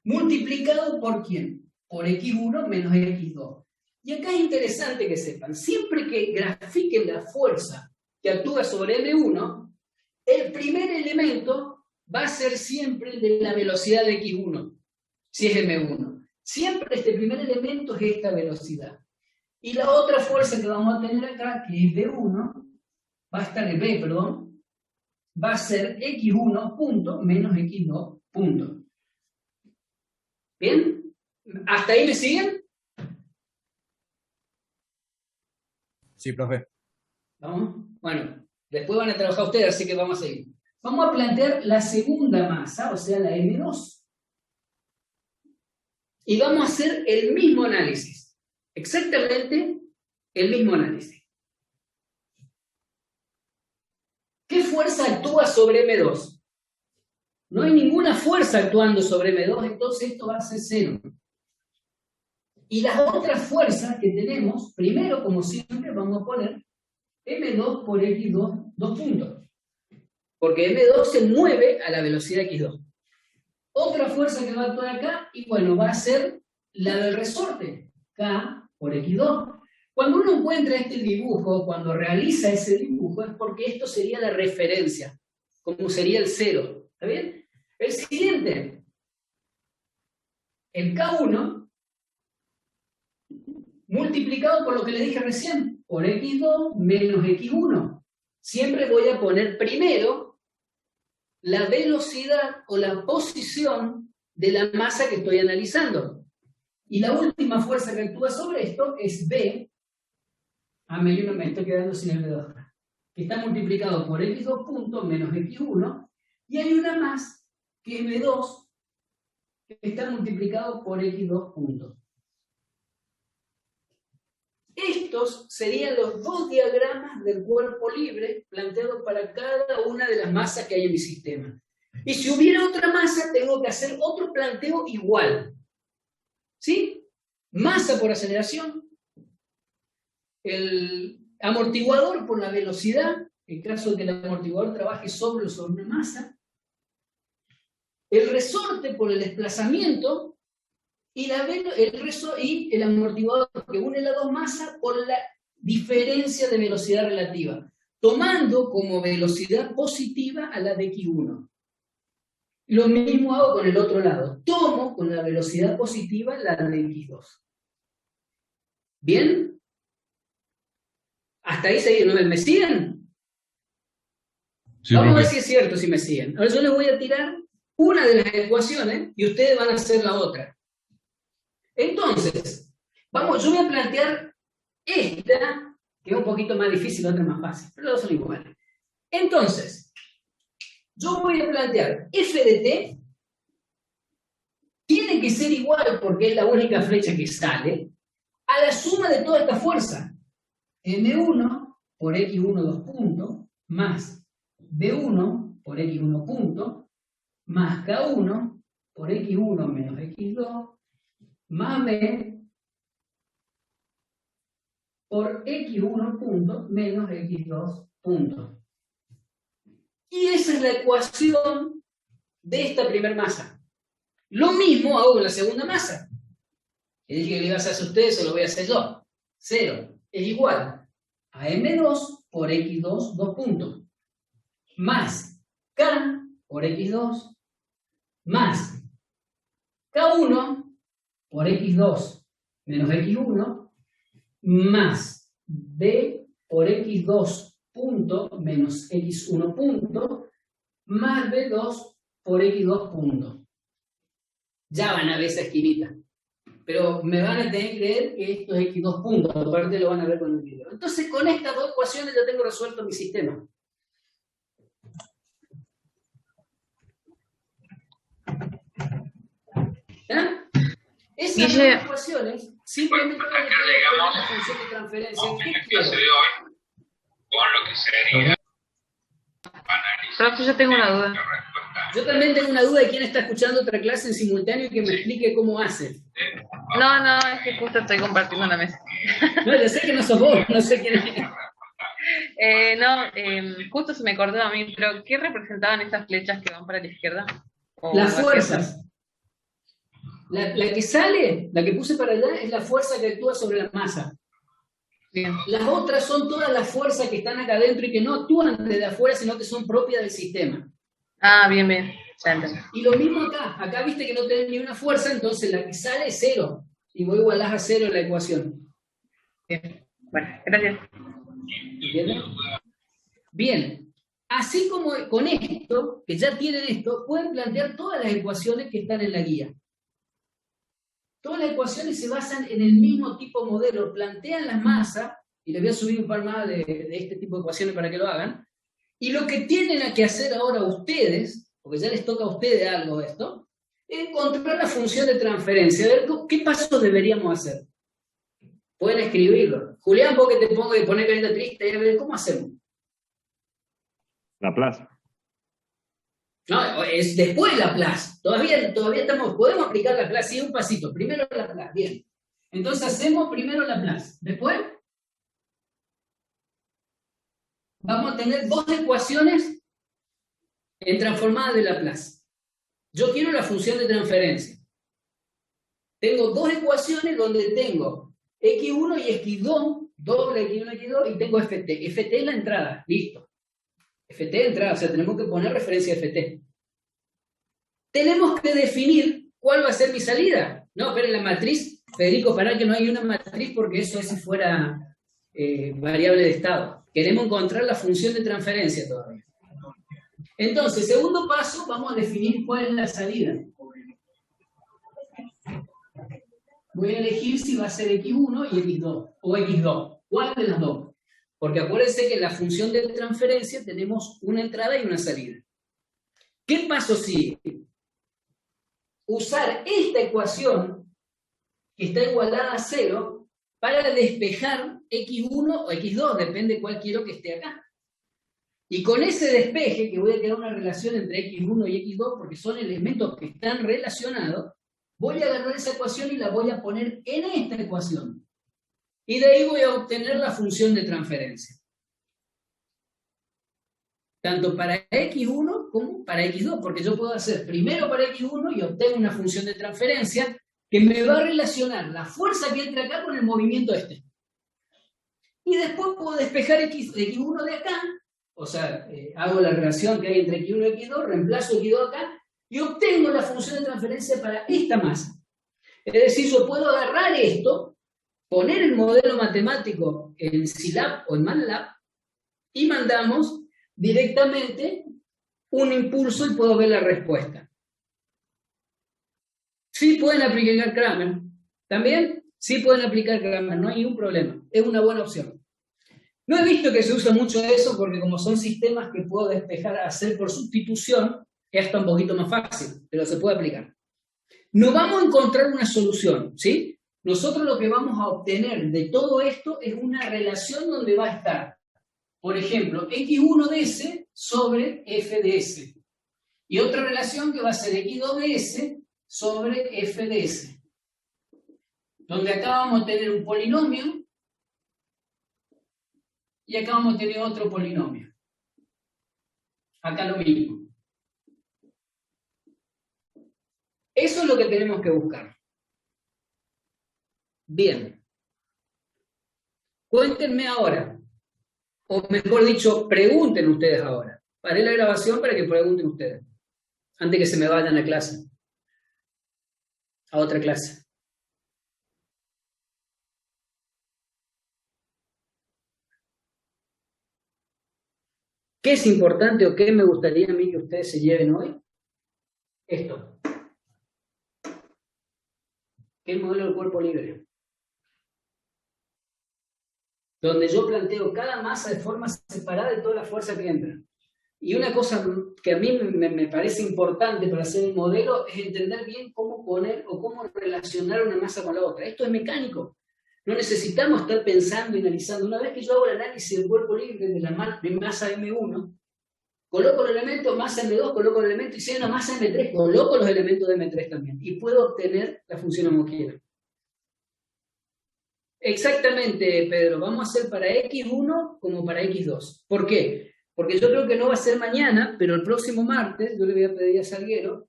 multiplicado por ¿quién? Por X1 menos X2. Y acá es interesante que sepan, siempre que grafiquen la fuerza que actúa sobre M1, el primer elemento va a ser siempre el de la velocidad de X1, si es M1. Siempre este primer elemento es esta velocidad. Y la otra fuerza que vamos a tener acá, que es B1, va a estar en B, perdón, va a ser X1 punto menos X2 punto. ¿Bien? ¿Hasta ahí me siguen? Sí, profe. ¿Vamos? Bueno, después van a trabajar ustedes, así que vamos a seguir. Vamos a plantear la segunda masa, o sea, la M2. Y vamos a hacer el mismo análisis. Exactamente el mismo análisis. ¿Qué fuerza actúa sobre M2? No hay ninguna fuerza actuando sobre M2, entonces esto va a ser 0. Y las otras fuerzas que tenemos, primero, como siempre, vamos a poner M2 por X2, 2 puntos. Porque M2 se mueve a la velocidad X2. Otra fuerza que va a actuar acá, y bueno, va a ser la del resorte, K por X2. Cuando uno encuentra este dibujo, cuando realiza ese dibujo, es porque esto sería la referencia, como sería el 0. ¿Está bien? El siguiente, el K1, multiplicado por lo que le dije recién, por X2 menos X1. Siempre voy a poner primero la velocidad o la posición de la masa que estoy analizando. Y la última fuerza que actúa sobre esto es B. Me estoy quedando sin el B2. Que está multiplicado por X2 puntos menos X1. Y hay una más, que es B2, que está multiplicado por X2 puntos. Estos serían los dos diagramas del cuerpo libre planteados para cada una de las masas que hay en mi sistema. Y si hubiera otra masa, tengo que hacer otro planteo igual. ¿Sí? Masa por aceleración, el amortiguador por la velocidad, en caso de que el amortiguador trabaje sobre una masa, el resorte por el desplazamiento, y el amortiguador que une las dos masas por la diferencia de velocidad relativa, tomando como velocidad positiva a la de X1. Lo mismo hago con el otro lado. Tomo con la velocidad positiva la de X2. ¿Bien? ¿Hasta ahí no me siguen? Sí, vamos a ver profe. si es cierto, si me siguen. Ahora yo les voy a tirar una de las ecuaciones y ustedes van a hacer la otra. Entonces, yo voy a plantear esta, que es un poquito más difícil, la otra más fácil, pero las dos son iguales. Entonces, yo voy a plantear f de t, tiene que ser igual, porque es la única flecha que sale, a la suma de toda esta fuerza. M1 por X1 2 puntos, más B1 por X1 punto, más K1 por X1 menos X2, más B por X1 punto menos X2 punto. Y esa es la ecuación de esta primera masa. Lo mismo hago con la segunda masa. Que dije que le iba a hacer a ustedes, se lo voy a hacer yo. 0 es igual a M2 por X2, 2 puntos. Más K por X2, más K1 por X2 menos X1, más B por X2 punto menos X1 punto, más B2 por X2 punto. Ya van a ver esa esquinita. Pero me van a tener que creer que esto es X2 puntos, aparte lo van a ver con el video. Entonces con estas dos ecuaciones ya tengo resuelto mi sistema. ¿Ah? Esas Guille. dos ecuaciones simplemente van a tener la función de transferencia. ¿Qué quiero? Profe, yo tengo una duda. Yo también tengo una duda de quién está escuchando otra clase en simultáneo y que me explique cómo hace. No, es que justo estoy compartiendo la mesa. No, yo sé que no sos vos, no sé quién es. Justo se me cortó a mí, pero ¿qué representaban esas flechas que van para la izquierda? Las fuerzas. La que sale, la que puse para allá, es la fuerza que actúa sobre la masa. Bien. Las otras son todas las fuerzas que están acá adentro y que no actúan desde afuera, sino que son propias del sistema. Ah, bien. Ya entendí. Y lo mismo acá. Acá viste que no tenés ni una fuerza, entonces la que sale es cero. Y vos igualás a cero la ecuación. Bien. Bueno, gracias. ¿Entiendes? Bien. Así como con esto, que ya tienen esto, pueden plantear todas las ecuaciones que están en la guía. Todas las ecuaciones se basan en el mismo tipo de modelo. Plantean las masas, y les voy a subir un par más de este tipo de ecuaciones para que lo hagan. Y lo que tienen que hacer ahora ustedes, porque ya les toca a ustedes algo de esto, es encontrar la función de transferencia. A ver, ¿qué pasos deberíamos hacer? Pueden escribirlo. Julián, vos que te pongo de poner carita triste, y a ver, ¿cómo hacemos? Laplace. No, es después Laplace. Todavía podemos aplicar Laplace, sí, un pasito. Primero Laplace, bien. Entonces hacemos primero Laplace. Después vamos a tener dos ecuaciones en transformada de Laplace. Yo quiero la función de transferencia. Tengo dos ecuaciones donde tengo x1 y x2, doble x1 y x2, y tengo ft. Ft es la entrada, listo. Ft es entrada, o sea, tenemos que poner referencia a ft. Tenemos que definir cuál va a ser mi salida. No, pero en la matriz, Federico, para que no hay una matriz porque eso es si fuera variable de estado. Queremos encontrar la función de transferencia todavía. Entonces, segundo paso, vamos a definir cuál es la salida. Voy a elegir si va a ser x1 y x2, o x2. ¿Cuál de las dos? Porque acuérdense que en la función de transferencia tenemos una entrada y una salida. ¿Qué paso sigue? Usar esta ecuación, que está igualada a 0, para despejar x1 o x2, depende cuál quiero que esté acá. Y con ese despeje, que voy a crear una relación entre x1 y x2, porque son elementos que están relacionados, voy a agarrar esa ecuación y la voy a poner en esta ecuación. Y de ahí voy a obtener la función de transferencia. Tanto para x1 como para x2, porque yo puedo hacer primero para x1 y obtengo una función de transferencia que me va a relacionar la fuerza que entra acá con el movimiento este. Y después puedo despejar x1 de acá, o sea, hago la relación que hay entre x1 y x2, reemplazo x2 acá, y obtengo la función de transferencia para esta masa. Es decir, yo puedo agarrar esto, poner el modelo matemático en Scilab o en MATLAB, y mandamos directamente un impulso y puedo ver la respuesta. Sí pueden aplicar Kramer. ¿También? Sí pueden aplicar Kramer, no hay ningún problema. Es una buena opción. No he visto que se use mucho eso porque como son sistemas que puedo despejar, hacer por sustitución, es hasta un poquito más fácil, pero se puede aplicar. No vamos a encontrar una solución, ¿sí? Nosotros lo que vamos a obtener de todo esto es una relación donde va a estar, por ejemplo, x1 de s sobre f de s. Y otra relación que va a ser x2 de s sobre f de s. Donde acá vamos a tener un polinomio y acá vamos a tener otro polinomio. Acá lo mismo. Eso es lo que tenemos que buscar. Bien. Cuéntenme ahora. O mejor dicho, pregunten ustedes ahora. Paré la grabación para que pregunten ustedes. Antes que se me vayan a clase. A otra clase. ¿Qué es importante o qué me gustaría a mí que ustedes se lleven hoy? Esto. Que es el modelo del cuerpo libre. Donde yo planteo cada masa de forma separada de toda la fuerza que entra. Y una cosa que a mí me parece importante para hacer el modelo es entender bien cómo poner o cómo relacionar una masa con la otra. Esto es mecánico. No necesitamos estar pensando y analizando. Una vez que yo hago el análisis del cuerpo libre de la masa M1, coloco el elemento masa M2, coloco el elemento, y si hay una masa M3, coloco los elementos de M3 también. Y puedo obtener la función homogénea. Exactamente, Pedro. Vamos a hacer para X1 como para X2. ¿Por qué? Porque yo creo que no va a ser mañana, pero el próximo martes yo le voy a pedir a Salguero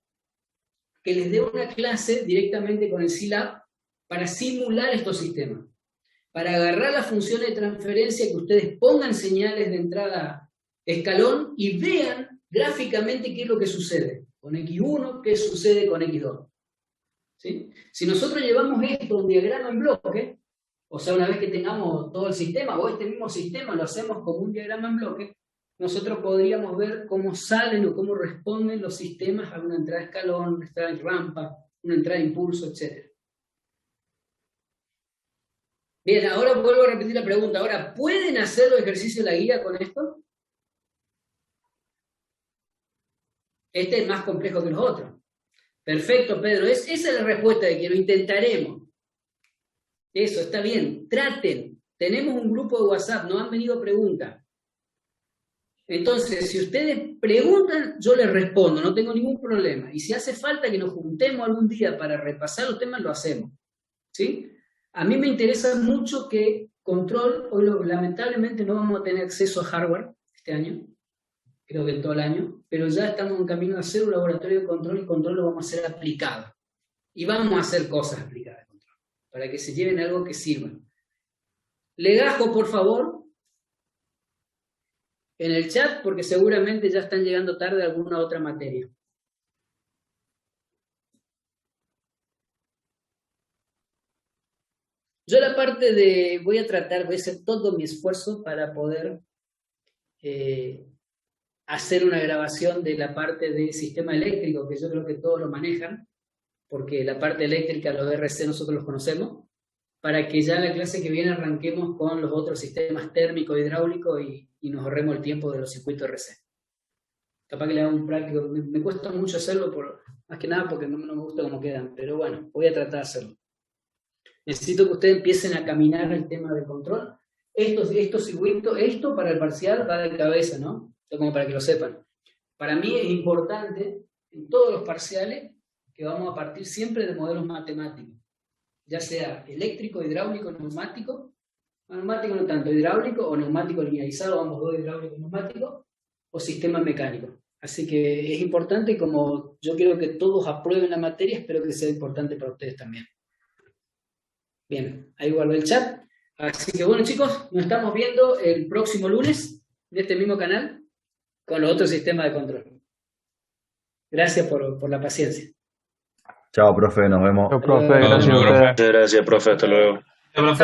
que les dé una clase directamente con el Scilab para simular estos sistemas. Para agarrar las funciones de transferencia, que ustedes pongan señales de entrada escalón y vean gráficamente qué es lo que sucede con X1, qué sucede con X2. ¿Sí? Si nosotros llevamos esto a un diagrama en bloque, o sea, una vez que tengamos todo el sistema, o este mismo sistema lo hacemos como un diagrama en bloque, nosotros podríamos ver cómo salen o cómo responden los sistemas a una entrada escalón, una entrada en rampa, una entrada de impulso, etc. Bien, ahora vuelvo a repetir la pregunta. Ahora, ¿pueden hacer los ejercicios de la guía con esto? Este es más complejo que los otros. Perfecto, Pedro. Esa es la respuesta de que lo intentaremos. Eso, está bien. Traten. Tenemos un grupo de WhatsApp, nos han venido preguntas. Entonces, si ustedes preguntan, yo les respondo, no tengo ningún problema. Y si hace falta que nos juntemos algún día para repasar los temas, lo hacemos. ¿Sí? A mí me interesa mucho que control, hoy lamentablemente no vamos a tener acceso a hardware este año, creo que todo el año, pero ya estamos en camino a hacer un laboratorio de control, y control lo vamos a hacer aplicado. Y vamos a hacer cosas aplicadas de control, para que se lleven algo que sirva. Legajo, por favor, en el chat, porque seguramente ya están llegando tarde a alguna otra materia. Yo la parte de, voy a hacer todo mi esfuerzo para poder hacer una grabación de la parte de sistema eléctrico, que yo creo que todos lo manejan, porque la parte eléctrica, los RC, nosotros los conocemos, para que ya en la clase que viene arranquemos con los otros sistemas térmico, hidráulico y nos ahorremos el tiempo de los circuitos RC. Capaz que le haga un práctico, me cuesta mucho hacerlo, más que nada porque no me gusta cómo quedan, pero bueno, voy a tratar de hacerlo. Necesito que ustedes empiecen a caminar el tema del control. Estos circuitos, esto para el parcial va de cabeza, ¿no? Esto como para que lo sepan. Para mí es importante, en todos los parciales, que vamos a partir siempre de modelos matemáticos. Ya sea eléctrico, hidráulico, neumático no tanto, hidráulico o neumático linealizado, ambos dos, hidráulico y neumático, o sistema mecánico. Así que es importante, como yo quiero que todos aprueben la materia, espero que sea importante para ustedes también. Bien, ahí guardo el chat. Así que bueno, chicos, nos estamos viendo el próximo lunes de este mismo canal con los otros sistemas de control. Gracias por la paciencia. Chao, profe, nos vemos. Chao, profe. Gracias a usted. Muchas gracias, profe. Hasta luego.